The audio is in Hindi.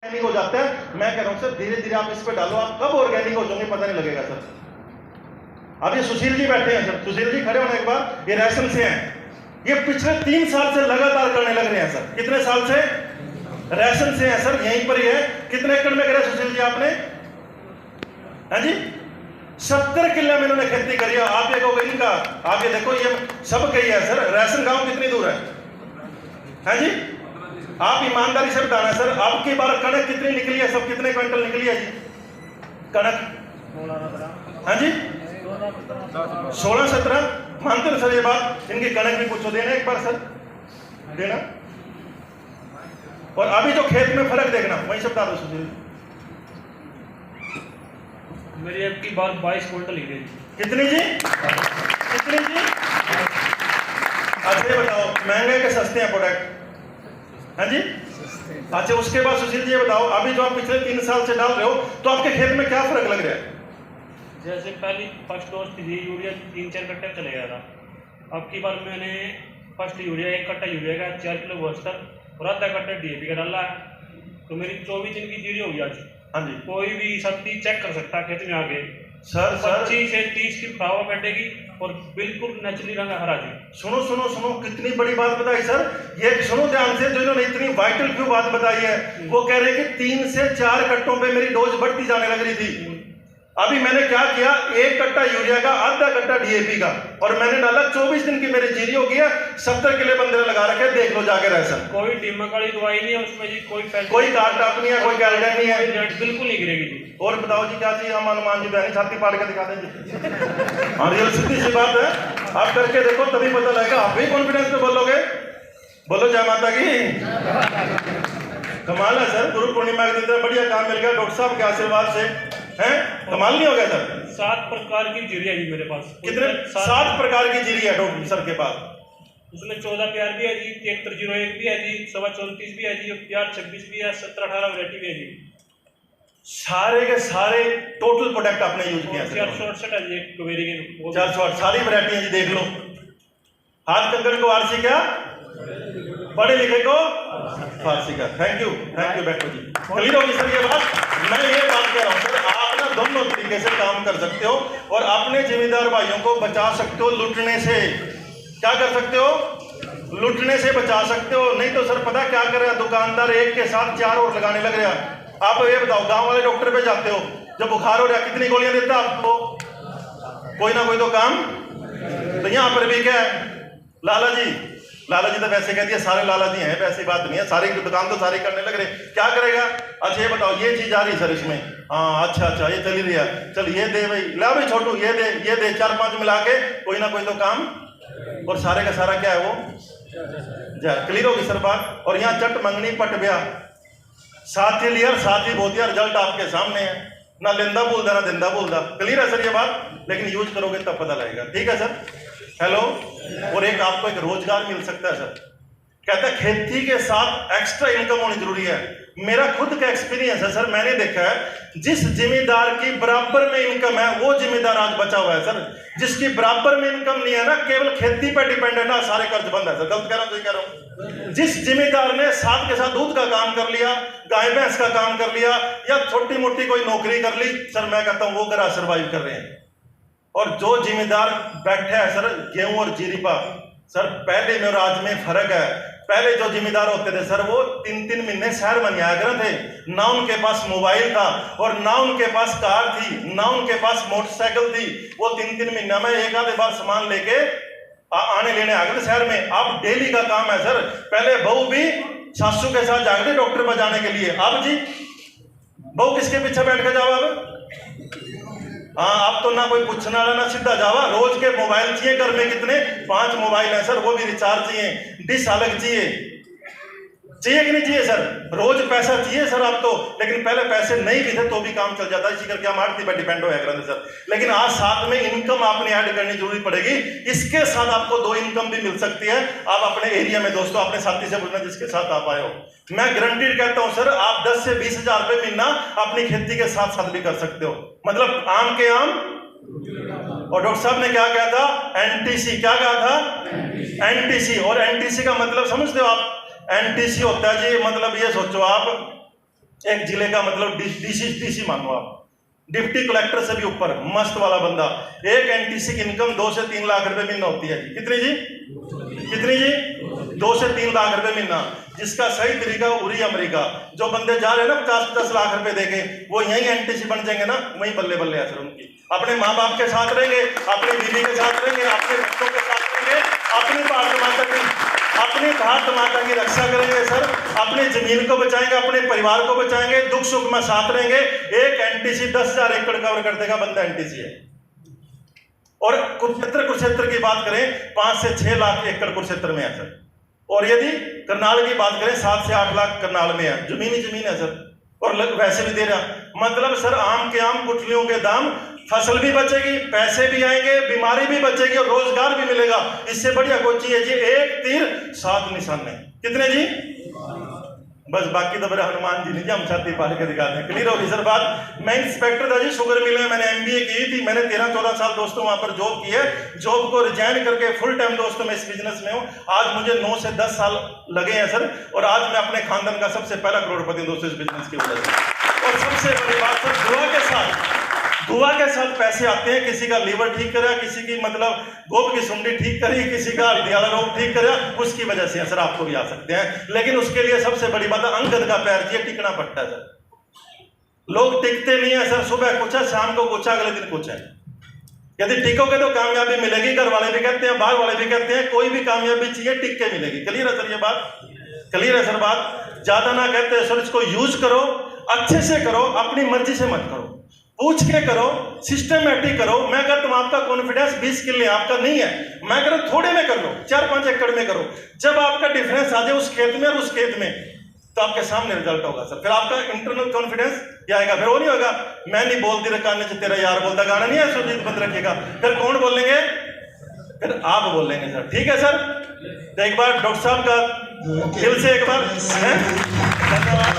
ऑर्गेनिक हो जाता है। मैं कह रहा हूं सर धीरे धीरे आप इस पे डालो, आप कब ऑर्गेनिक हो जाओगे पता नहीं लगेगा सर। अब ये सुशील जी बैठे हैं सर, सुशील जी खड़े होने के बाद ये राशन से हैं, ये पिछले 3 साल से लगातार करने लग रहे हैं सर। कितने साल से राशन से हैं सर, यहीं पर ही है। कितने एकड़ में करे सुशील जी आपने? हाँ जी 70 किले में इन्होंने खेती करी है। आप ये कहोगे इनका, आप ये देखो ये सब कही है सर। राशन गांव कितनी दूर है? हाँ जी आप ईमानदारी से बताना सर, आपकी बार कणक कितनी निकली है सब? कितने क्विंटल निकली है जी कणक? हाँ जी 16-17 मानते हो सर ये बात? इनकी कणक भी कुछ देना एक बार सर, देना। और अभी जो खेत में फर्क देखना, वही सब बता दो सुशील। मेरी अब की बार 22 क्विंटल ही गई। कितनी जी? कितनी जी? अच्छा ये बताओ महंगे के सस्ते हैं प्रोडक्ट? हाँ जी अच्छा उसके बाद सुशील जी ये बताओ, अभी जो आप पिछले 3 साल से डाल रहे हो तो आपके खेत में क्या फर्क लग रहा है? जैसे पहली फर्स्ट डोज थी यूरिया 3-4 कट्टे चले गया था। अब की बार मैंने फर्स्ट यूरिया 1 कट्टा यूरिया का 4 किलो बोस्टर और आधा कट्टा डीएपी का डाला है, तो मेरी 24 दिन की जीरी हो गई आज। हाँ जी कोई भी शक्ति चेक कर सकता है खेत में आगे सर 25 से 30 की हवा कटेगी और बिल्कुल नेचुरली रंग हरा जी। सुनो सुनो सुनो कितनी बड़ी बात बताई सर। ये सुनो ध्यान से, जो इन्होंने इतनी वाइटल क्यों बात बताई है, वो कह रहे हैं कि 3 से 4 कट्टों पे मेरी डोज बढ़ती जाने लग रही थी। अभी मैंने क्या किया, 1 कट्टा यूरिया का, आधा कट्टा डीएपी का, और मैंने डाला 24 दिन की मेरी जीरी हो गया। 70 किलो बंदे लगा रखे, देख लो जाके राशन। कोई टीमक वाली दवाई नहीं है उसमें जी, कोई कार्टाप नहीं है, कोई कैल्डन नहीं है, रेट बिल्कुल नहीं गिरेगी जी। और बताओ जी क्या चाहिए? हम हनुमान जी बहनी छाती फाड़ के दिखा देंगे। हाँ रियल सीधी सी बात है, आप करके देखो तभी पता लगेगा। आप भी कॉन्फिडेंस में बोलोगे, बोलो जय माता की। कमाल है सर, गुरु पूर्णिमा के दिन बढ़िया काम मिल गया डॉक्टर साहब के आशीर्वाद से, हैं? कमाल नहीं हो गया सर? 7 प्रकार की जीरी है जी मेरे पास। कितने? 7 प्रकार की जीरी है डॉक्टर सर के पास। उसमें 14 प्यार भी है जी, 7301 भी है जी, 34 भी है जी, प्यार 26 भी है, 17-18 वैरायटी भी है जी। सारे के सारे टोटल प्रोडक्ट आपने यूज किया? 468 है जी कुबेरी के। 408 सारी वैरायटी है जी, देख लो। हाथ कंकड़ को आरसी क्या, पढ़े लिखे को फारसी का। थैंक यू बैठो जी। क्लियर होगी सर ये बात? मैं ये बात कह रहा हूँ सर, आप ना दोनों तरीके से काम कर सकते हो और अपने जिम्मेदार भाइयों को बचा सकते हो लूटने से। क्या कर सकते हो? लूटने से बचा सकते हो। नहीं तो सर पता क्या कर रहा है, दुकानदार एक के साथ 4 और लगाने लग रहा है। आप ये बताओ, गांव वाले डॉक्टर पे जाते हो, जब बुखार हो रहा है कितनी गोलियां देता है आपको? कोई ना कोई तो काम। तो यहाँ पर भी क्या है, लाला जी तो वैसे कह दिया सारे लाला जी हैं, वैसी बात नहीं है, सारी दुकान तो सारी करने लग रहे। क्या करेगा? अच्छा ये बताओ, ये चीज आ रही सर इसमें, हाँ अच्छा ये चली रही है, चल ये दे भाई, ला भाई छोटू ये दे 4-5 मिला के कोई ना कोई तो काम, और सारे का सारा क्या है वो जय। क्लियर होगी सर बात? और यहाँ चट मंगनी पट ब्याह, साथ ही लिया साथ ही बोतिया, रिजल्ट आपके सामने है, ना लेंदा बोलदा ना देंदा बोलदा। क्लियर है सर ये बात? लेकिन यूज करोगे तब पता लगेगा। ठीक है सर? हेलो। और एक आपको एक रोजगार मिल सकता है सर। कहता है खेती के साथ एक्स्ट्रा इनकम होनी जरूरी है। मेरा खुद का एक्सपीरियंस है सर, मैंने देखा है जिस जिम्मेदार की बराबर में इनकम है वो जिम्मेदार आज बचा हुआ है सर। जिसकी बराबर में इनकम नहीं है ना, केवल खेती पर डिपेंड है ना, सारे कर्ज बंद है सर। गलत कह रहा हूं? सही कह रहा हूं? जिस जिम्मेदार ने साथ के साथ दूध का काम कर लिया, गाय भैंस का काम कर लिया, या छोटी मोटी कोई नौकरी कर ली सर, मैं कहता हूं वो करा सर्वाइव कर रहे हैं। और जो जिम्मेदार बैठे है सर गेहूं और जीरी पर, सर पहले में और आज में फर्क है। पहले जो जिम्मेदार होते थे सर वो 3-3 महीने शहर में आया करते थे, ना उनके पास मोबाइल था और ना उनके पास कार थी, ना उनके पास मोटरसाइकिल थी। वो 3-3 महीना में एक आधे बार सामान लेके आने लेने आ गए शहर में। अब डेली का काम है सर। पहले बहू भी सासू के साथ जाग रही डॉक्टर पर जाने के लिए, अब जी बहू किसके पीछे बैठ के जाओ? अब हाँ आप तो ना कोई पूछना वाला ना सीधा जावा। रोज के मोबाइल चाहिए घर में, कितने 5 मोबाइल है सर, वो भी रिचार्ज चाहिए, डिश अलग चाहिए कि नहीं चाहिए सर? रोज पैसा चाहिए सर आप तो। लेकिन पहले पैसे नहीं भी थे तो भी काम चल जाता, इसी करके हम आरती पर डिपेंड होया करते सर। लेकिन आज साथ में इनकम आपने ऐड करनी जरूरी पड़ेगी। इसके साथ आपको 2 इनकम भी मिल सकती है। आप अपने एरिया में दोस्तों अपने साथी से पूछना जिसके साथ आप आए हो, मैं गारंटीड कहता हूं सर आप 10 से 20 हजार रुपए महीना अपनी खेती के साथ साथ भी कर सकते हो। मतलब आम के आम। और डॉक्टर साहब ने क्या कहा था? एनटीसी। क्या कहा था? एनटीसी। और एनटीसी का मतलब समझते हो आप? एनटीसी होता है जी, मतलब ये सोचो आप एक जिले का मतलब डीसी मानो आप, डिप्टी कलेक्टर से भी ऊपर, मस्त वाला बंदा। एक एनटीसी की इनकम 2 से 3 लाख रुपए महीना होती है जी। कितनी जी? कितनी जी? 2 से 3 लाख रुपए महीना। जिसका सही तरीका उरी अमेरिका, जो बंदे जा रहे हैं ना 50-50 लाख रुपए देके, वो यही एनटीसी बन जाएंगे ना, वही बल्ले बल्ले असर उनकी। अपने माँ बाप के साथ रहेंगे, अपनी बीवी के साथ रहेंगे, अपने बच्चों के साथ रहेंगे, अपनी भारत माता की रक्षा करेंगे सर, अपनी जमीन को बचाएंगे, अपने परिवार को बचाएंगे, दुख सुख में साथ रहेंगे। एक एनटीसी 10,000 एकड़ कवर कर देगा बंदा, एनटीसी है। और कुरुक्षेत्र की बात करें 5 से 6 लाख एकड़ कुरुक्षेत्र में है सर। और यदि करनाल की बात करें 7 से 8 लाख करनाल में है, जमीन ही जमीन है सर। और वैसे भी दे रहा, मतलब सर आम के आम गुठलियों के दाम, फसल भी बचेगी, पैसे भी आएंगे, बीमारी भी बचेगी और रोजगार भी मिलेगा। इससे बढ़िया कोई चीज है जी? एक तीर 7 निशाने। कितने जी? बस बाकी तो मेरे हनुमान जी नहीं जी, हम छाती पाल के दिखाते हैं। क्लियर होगी सर बात? मैं इंस्पेक्टर था जी शुगर मिल में, मैंने एमबीए की थी, मैंने 13-14 साल दोस्तों वहां पर जॉब की है। जॉब को रिजाइन करके फुल टाइम दोस्तों मैं इस बिजनेस में हूं। आज मुझे 9 से 10 साल लगे हैं सर, और आज मैं अपने खानदान का सबसे पहला करोड़पति दोस्तों इस बिजनेस की वजह से। और सबसे बड़ी बात सर, दुआ के साथ पैसे आते हैं। किसी का लीवर ठीक करा, किसी की मतलब गोप की सुंडी ठीक करी, किसी का हृदय रोग ठीक करा, उसकी वजह से सर आपको भी आ सकते हैं। लेकिन उसके लिए सबसे बड़ी बात है, अंगद का पैर चाहिए, टिकना पड़ता है सर। लोग टिकते नहीं है सर, सुबह कुछ है, शाम को कुछ है, अगले दिन कुछ है। यदि टिकोगे तो कामयाबी मिलेगी। घर वाले भी कहते हैं, बाहर वाले भी कहते हैं, कोई भी कामयाबी चाहिए टिक के मिलेगी। क्लियर है सर ये बात? क्लियर है सर बात? ज्यादा ना कहते सर, इसको यूज करो, अच्छे से करो, अपनी मर्जी से मत करो, पूछ के करो, सिस्टमेटिक करो। मैं कहता हूं आपका कॉन्फिडेंस 20 किले आपका नहीं है, मैं कह रहा हूं थोड़े में कर लो, 4-5 एकड़ में करो। जब आपका डिफरेंस आ जाए उस खेत में और उस खेत में, तो आपके सामने रिजल्ट होगा सर। फिर आपका इंटरनल कॉन्फिडेंस आएगा। फिर वो नहीं होगा मैं नहीं बोलती रकाने से तेरा यार बोलता, गाना नहीं है सुरजीत बंद रखेगा। फिर कौन बोलेंगे? फिर आप बोलेंगे सर। ठीक है सर? तो एक बार डॉक्टर साहब का दिल से एक बार धन्यवाद।